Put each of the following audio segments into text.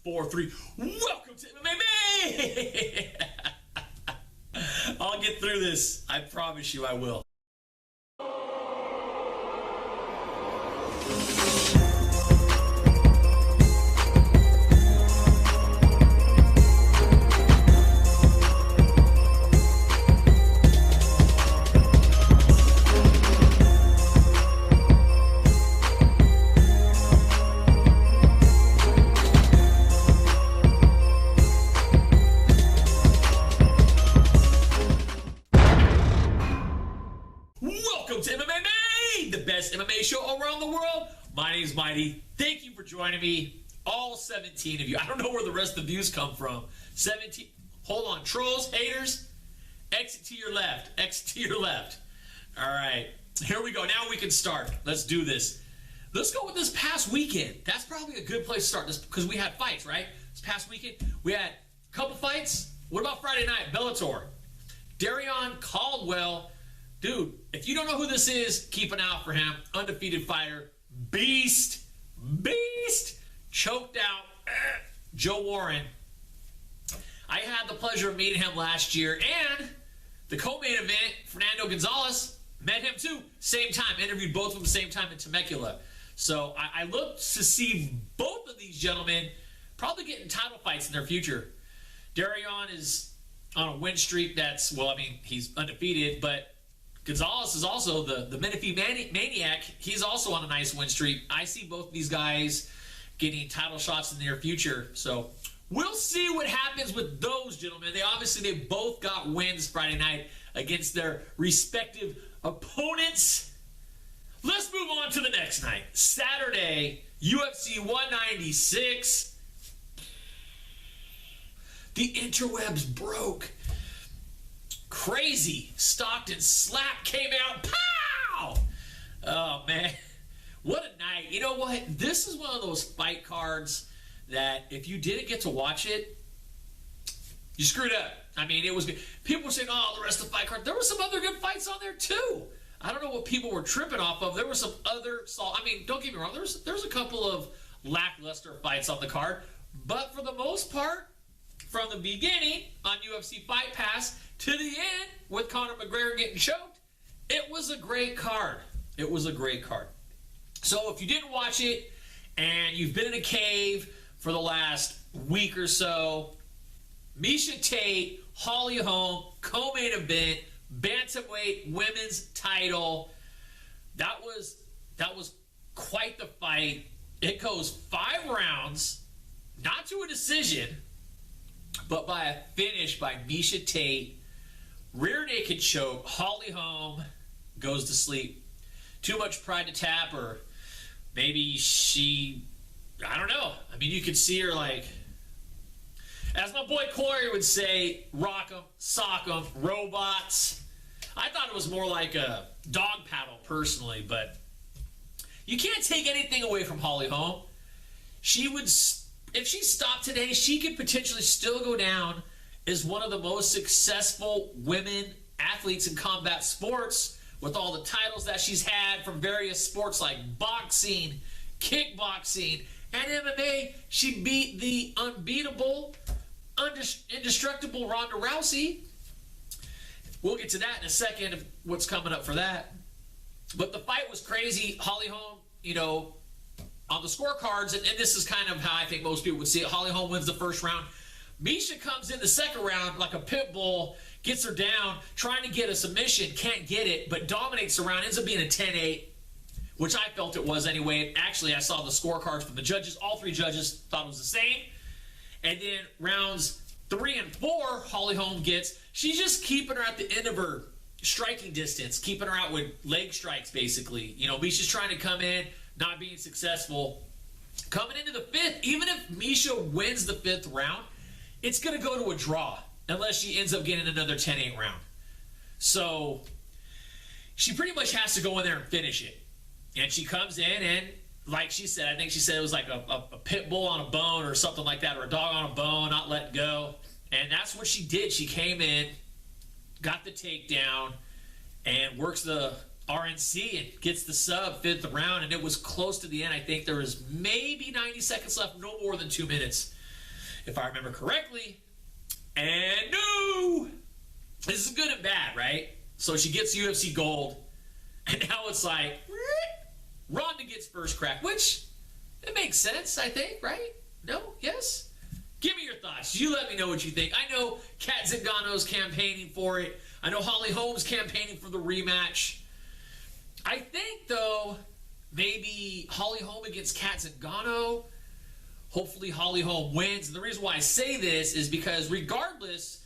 4, 3. Welcome to MMA. I'll get through this. I promise you I will. MMA show around the world. My name's Mighty. Thank you for joining me. All 17 of you. I don't know where the rest of the views come from. 17. Hold on. Trolls, haters, exit to your left. Exit to your left. All right. Here we go. Now we can start. Let's do this. Let's go with this past weekend. That's probably a good place to start this because we had fights, right? This past weekend, we had a couple fights. What about Friday night? Bellator. Darion Caldwell. Dude, if you don't know who this is, keep an eye out for him. Undefeated fighter. Beast. Choked out Joe Warren. I had the pleasure of meeting him last year. And the co-main event, Fernando Gonzalez, met him too. Same time. Interviewed both of them same time in Temecula. So I look to see both of these gentlemen probably getting title fights in their future. Darion is on a win streak that's, well, I mean, he's undefeated, but Gonzalez is also the Menifee Maniac. He's also on a nice win streak. I see both of these guys getting title shots in the near future. So we'll see what happens with those gentlemen. They both got wins Friday night against their respective opponents. Let's move on to the next night. Saturday, UFC 196. The interwebs broke. Crazy Stockton slap came out. Pow! Oh, man. What a night. You know what? This is one of those fight cards that if you didn't get to watch it, you screwed up. I mean, it was good. People were saying, oh, the rest of the fight card. There were some other good fights on there, too. I don't know what people were tripping off of. There were some other... I mean, don't get me wrong. There's a couple of lackluster fights on the card. But for the most part, from the beginning on UFC Fight Pass to the end with Conor McGregor getting choked, it was a great card. It was a great card. So if you didn't watch it and you've been in a cave for the last week or so, Miesha Tate, Holm, co-main event, bantamweight women's title. That was quite the fight. It goes 5 rounds, not to a decision, but by a finish by Miesha Tate. Rear naked choke. Holm goes to sleep. Too much pride to tap, or maybe she, I don't know. I mean, you could see her like, as my boy Corey would say, rock 'em, sock 'em, robots. I thought it was more like a dog paddle personally, but you can't take anything away from Holm. She would, if she stopped today, she could potentially still go down as one of the most successful women athletes in combat sports with all the titles that she's had from various sports like boxing, kickboxing, and MMA. She beat the unbeatable, indestructible Ronda Rousey. We'll get to that in a second of what's coming up for that. But the fight was crazy. Holm, you know, on the scorecards, and this is kind of how I think most people would see it. Holm wins the first round. Miesha comes in the second round like a pit bull, gets her down, trying to get a submission, can't get it, but dominates the round, ends up being a 10-8, which I felt it was anyway. Actually, I saw the scorecards from the judges. All 3 judges thought it was the same. And then rounds 3 and 4, Holm gets, she's just keeping her at the end of her striking distance, keeping her out with leg strikes, basically. You know, Miesha's trying to come in, not being successful. Coming into the 5th, even if Miesha wins the 5th round, it's going to go to a draw unless she ends up getting another 10-8 round. So she pretty much has to go in there and finish it. And she comes in and, like she said, I think she said it was like a pit bull on a bone or something like that, or a dog on a bone, not letting go. And that's what she did. She came in, got the takedown, and works the RNC and gets the sub 5th round, and it was close to the end. I think there was maybe 90 seconds left, no more than 2 minutes. if I remember correctly. And no! This is good and bad, right? So she gets UFC gold, and now it's like, Ronda gets first crack, which, it makes sense, I think, right? No? Yes? Give me your thoughts. You let me know what you think. I know Kat Zingano's campaigning for it. I know Holly Holm's campaigning for the rematch. I think, though, maybe Holly Holm against Kat Zingano. Hopefully Holly Holm wins. And the reason why I say this is because regardless,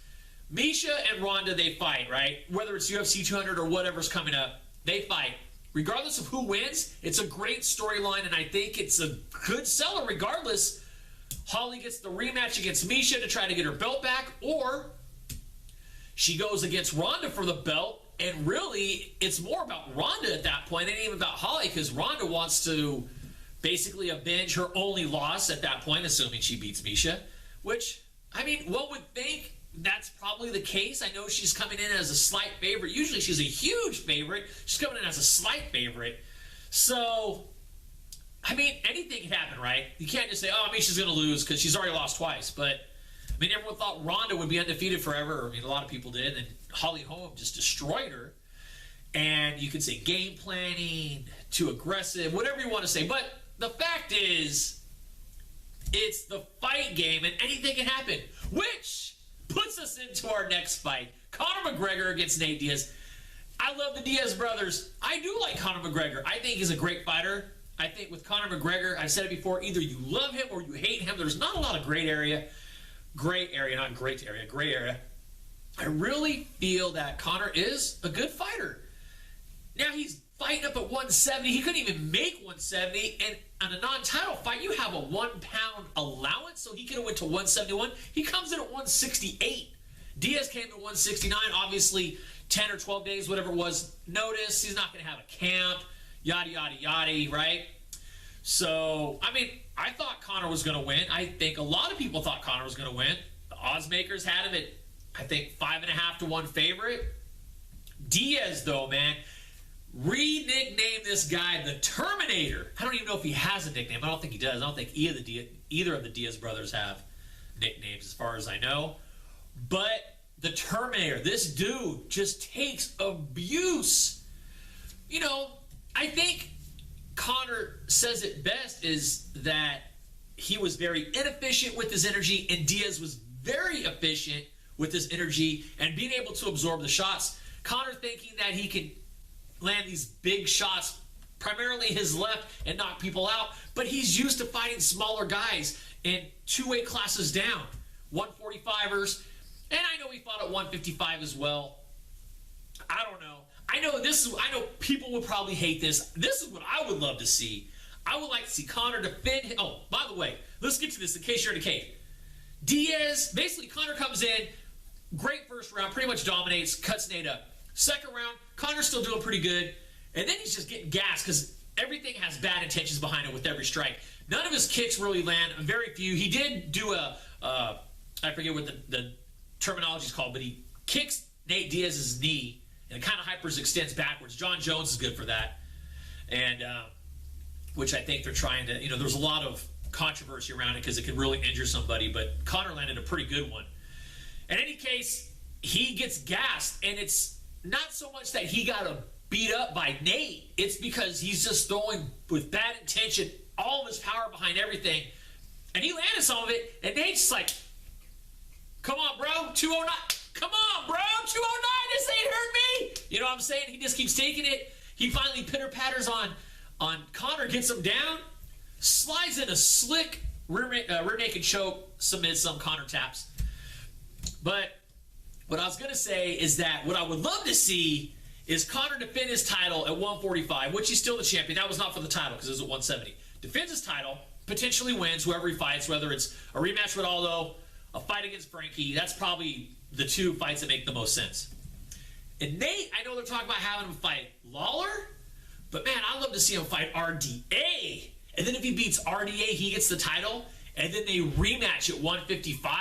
Miesha and Ronda, they fight, right? Whether it's UFC 200 or whatever's coming up, they fight. Regardless of who wins, it's a great storyline, and I think it's a good seller regardless. Holly gets the rematch against Miesha to try to get her belt back, or she goes against Ronda for the belt, and really, it's more about Ronda at that point. It ain't even about Holly, because Ronda wants to basically avenge her only loss at that point, assuming she beats Miesha, which, I mean, one would think that's probably the case. I know she's coming in as a slight favorite. Usually she's a huge favorite. She's coming in as a slight favorite. So, I mean, anything can happen, right? You can't just say, oh, Miesha's going to lose because she's already lost twice. But, I mean, everyone thought Ronda would be undefeated forever. I mean, a lot of people did. And Holly Holm just destroyed her. And you could say game planning, too aggressive, whatever you want to say. But the fact is, it's the fight game and anything can happen. Which puts us into our next fight. Conor McGregor against Nate Diaz. I love the Diaz brothers. I do like Conor McGregor. I think he's a great fighter. I think with Conor McGregor, I've said it before, either you love him or you hate him. There's not a lot of gray area. I really feel that Conor is a good fighter. Now he's fighting up at 170. He couldn't even make 170. And on a non-title fight, you have a 1 pound allowance, so he could have went to 171. He comes in at 168. Diaz came to 169. Obviously, 10 or 12 days, whatever it was, notice. He's not going to have a camp, yada, yada, yada, right? So, I mean, I thought Conor was going to win. I think a lot of people thought Conor was going to win. The odds makers had him at, I think, 5.5 to 1 favorite. Diaz, though, man, re-nicknamed this guy the Terminator. I don't even know if he has a nickname. I don't think he does. I don't think either of the Diaz brothers have nicknames as far as I know. But the Terminator, this dude just takes abuse. You know, I think Conor says it best is that he was very inefficient with his energy, and Diaz was very efficient with his energy and being able to absorb the shots. Conor thinking that he can land these big shots, primarily his left, and knock people out. But he's used to fighting smaller guys in 2 weight classes down, 145ers, and I know he fought at 155 as well. I don't know. I know people will probably hate this. This is what I would love to see. I would like to see Conor defend. Oh, by the way, let's get to this in case you're in a cave. Diaz, basically, Conor comes in, great first round, pretty much dominates, cuts Nate up. Second round, Conor's still doing pretty good. And then he's just getting gassed because everything has bad intentions behind it with every strike. None of his kicks really land, very few. He did do I forget what the terminology is called, but he kicks Nate Diaz's knee and it kind of extends backwards. John Jones is good for that. And which I think they're trying to, there's a lot of controversy around it because it could really injure somebody, but Conor landed a pretty good one. In any case, he gets gassed, and it's not so much that he got beat up by Nate. It's because he's just throwing with bad intention, all of his power behind everything. And he landed some of it, and Nate's just like, come on, bro, 209. Come on, bro, 209. This ain't hurt me. You know what I'm saying? He just keeps taking it. He finally pitter-patters on Conor, gets him down, slides in a slick rear naked choke, submits some, Conor taps. But what I was going to say is that what I would love to see is Conor defend his title at 145, which he's still the champion. That was not for the title because it was at 170. Defends his title, potentially wins whoever he fights, whether it's a rematch with Aldo, a fight against Frankie. That's probably the two fights that make the most sense. And Nate, I know they're talking about having him fight Lawler, but man, I'd love to see him fight RDA. And then if he beats RDA, he gets the title, and then they rematch at 155.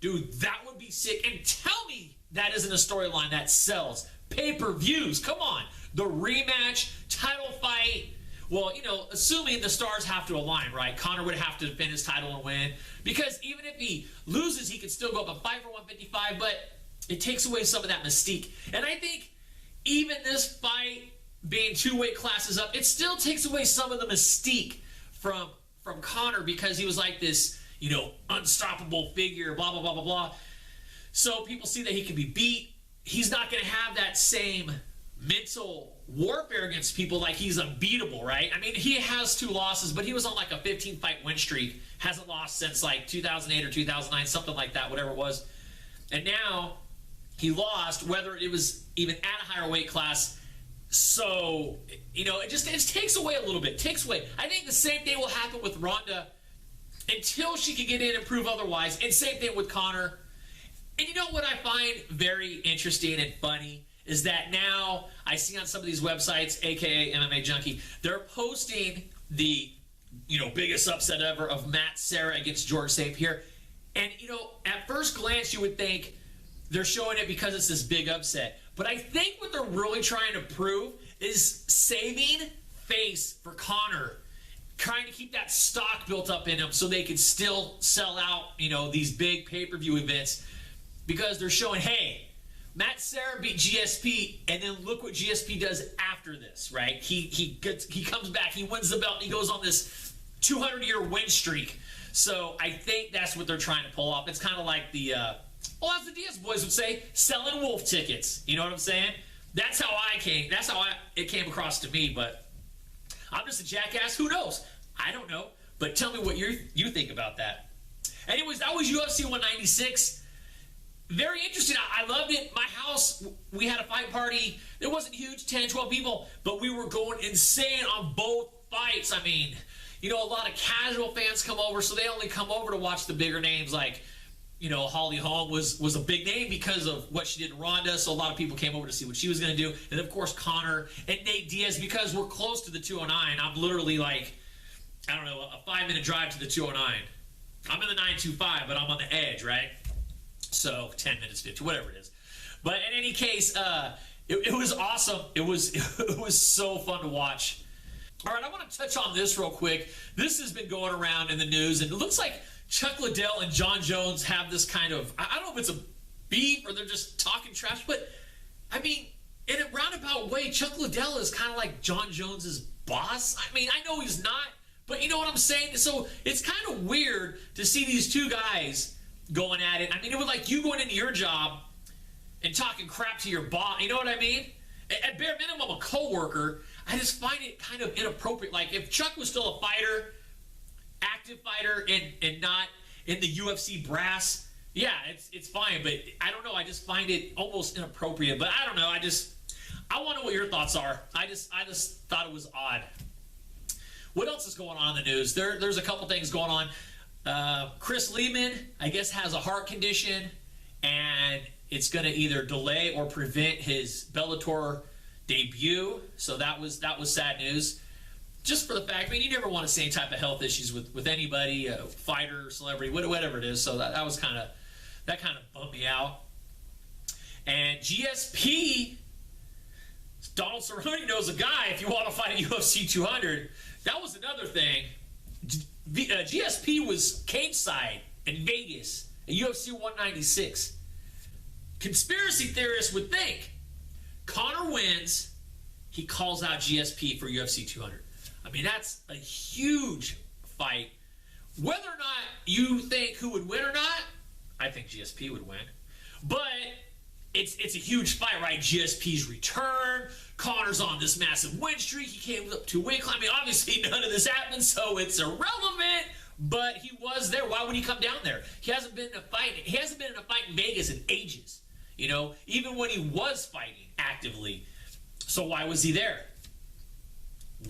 Dude, that would be sick. And tell me that isn't a storyline that sells. Pay-per-views, come on. The rematch, title fight, Well, assuming the stars have to align, right? Conor would have to defend his title and win. Because even if he loses, he could still go up and fight for 155, but it takes away some of that mystique. And I think even this fight being 2 weight classes up, it still takes away some of the mystique from Conor, because he was like this, unstoppable figure, blah, blah, blah, blah, blah. So people see that he can be beat. He's not going to have that same mental warfare against people like he's unbeatable, right? I mean, he has 2 losses, but he was on like a 15-fight win streak. Hasn't lost since like 2008 or 2009, something like that, whatever it was. And now he lost, whether it was even at a higher weight class. So, it just takes away a little bit. Takes away. I think the same thing will happen with Ronda until she can get in and prove otherwise. And same thing with Conor. And what I find very interesting and funny is that now I see on some of these websites, aka MMA Junkie, they're posting the biggest upset ever of Matt Serra against George St. Pierre. And at first glance you would think they're showing it because it's this big upset. But I think what they're really trying to prove is saving face for Conor, trying to keep that stock built up in him so they can still sell out, these big pay-per-view events, because they're showing, hey, Matt Serra beat GSP, and then look what GSP does after this, right? He comes back, he wins the belt, and he goes on this 200-year win streak. So I think that's what they're trying to pull off. It's kind of like the as the Diaz boys would say, selling wolf tickets. You know what I'm saying? That's how it came across to me, but I'm just a jackass. Who knows? I don't know. But tell me what you think about that. Anyways, that was UFC 196. Very interesting. I loved it. My house, we had a fight party. It wasn't huge, 10, 12 people, but we were going insane on both fights. I mean, a lot of casual fans come over, so they only come over to watch the bigger names like, Holly Holm was a big name because of what she did in Ronda, so a lot of people came over to see what she was going to do. And, of course, Conor and Nate Diaz, because we're close to the 209. I'm literally like, a 5-minute drive to the 209. I'm in the 925, but I'm on the edge, right? So 10 minutes, 50, whatever it is. But in any case, it was awesome. It was so fun to watch. All right, I want to touch on this real quick. This has been going around in the news, and it looks like Chuck Liddell and John Jones have this kind of, I don't know if it's a beef or they're just talking trash, but I mean, in a roundabout way, Chuck Liddell is kind of like John Jones's boss. I mean, I know he's not, but you know what I'm saying? So it's kind of weird to see these two guys going at it. I mean, it was like you going into your job and talking crap to your boss. You know what I mean? At bare minimum, a coworker. I just find it kind of inappropriate. Like if Chuck was still a fighter, active fighter, and not in the UFC brass, yeah, it's fine. But I don't know. I just find it almost inappropriate. But I don't know. I want to know what your thoughts are. I just thought it was odd. What else is going on in the news? There's a couple things going on. Chris Lehman, I guess, has a heart condition, and it's going to either delay or prevent his Bellator debut. So that was sad news. Just for the fact, I mean, you never want to see any type of health issues with anybody, fighter, celebrity, whatever it is. So that kind of bummed me out. And GSP, Donald Cerrone knows a guy. If you want to fight at UFC 200, that was another thing. GSP was cage side in Vegas at UFC 196. Conspiracy theorists would think Conor wins, he calls out GSP for UFC 200. I mean, that's a huge fight. Whether or not you think who would win or not, I think GSP would win. But it's a huge fight, right? GSP's return. Conor's on this massive win streak. He came up to win. I mean, obviously none of this happened, so it's irrelevant. But he was there. Why would he come down there? He hasn't been in a fight. He hasn't been in a fight in Vegas in ages. You know, even when he was fighting actively. So why was he there?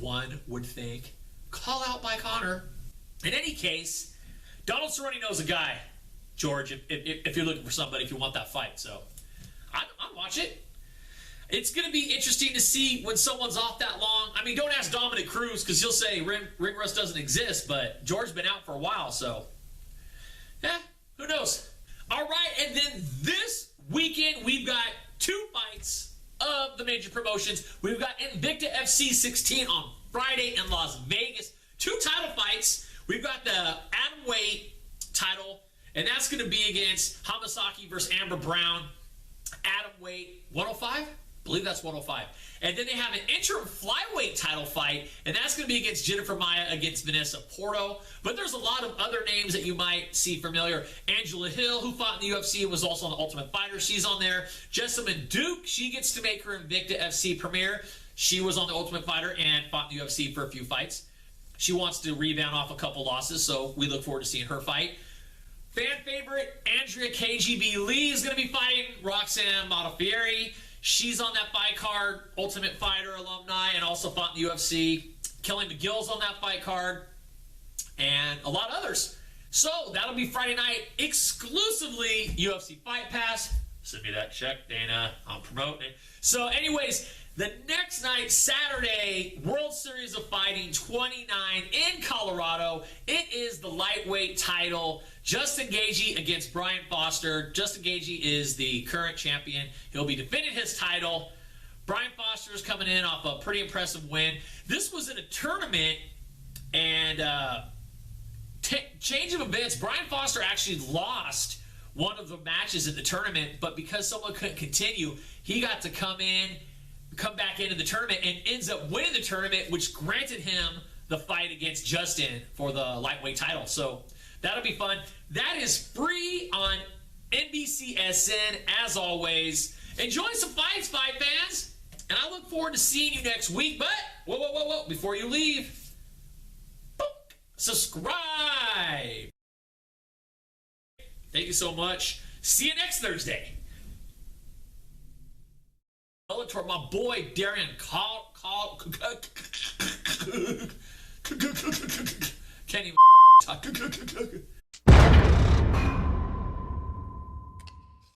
One would think, call out by Conor. In any case, Donald Cerrone knows a guy, George, if you're looking for somebody, if you want that fight. So I'd watch it. It's going to be interesting to see when someone's off that long. I mean, don't ask Dominic Cruz because he'll say ring rust doesn't exist, but George's been out for a while, so yeah, who knows? All right, and then this weekend we've got 2 fights of the major promotions. We've got Invicta FC 16 on Friday in Las Vegas. 2 title fights. We've got the atomweight title, and that's going to be against Hamasaki versus Amber Brown. Atomweight 105? I believe that's 105. And then they have an interim flyweight title fight, and that's going to be against Jennifer Maia against Vanessa Porto. But there's a lot of other names that you might see familiar. Angela Hill, who fought in the UFC and was also on the Ultimate Fighter, she's on there. Jessamine Duke, she gets to make her Invicta FC premiere. She was on the Ultimate Fighter and fought in the UFC for a few fights. She wants to rebound off a couple losses, so we look forward to seeing her fight. Fan favorite, Andrea KGB Lee is going to be fighting Roxanne Modafferi. She's on that fight card, Ultimate Fighter alumni, and also fought in the UFC. Kelly McGill's on that fight card, and a lot of others. So that'll be Friday night, exclusively UFC Fight Pass. Send me that check, Dana. I'm promoting it. So anyways, the next night, Saturday, World Series of Fighting 29 in Colorado. It is the lightweight title. Justin Gaethje against Brian Foster. Justin Gaethje is the current champion. He'll be defending his title. Brian Foster is coming in off a pretty impressive win. This was in a tournament, and change of events, Brian Foster actually lost one of the matches in the tournament, but because someone couldn't continue, he got to come back into the tournament and ends up winning the tournament, which granted him the fight against Justin for the lightweight title. So that'll be fun. That is free on NBCSN, as always. Enjoy some fights, fight fans, and I look forward to seeing you next week. But, whoa, before you leave, subscribe. Thank you so much. See you next Thursday. Bellator, my boy Darian can't even talk.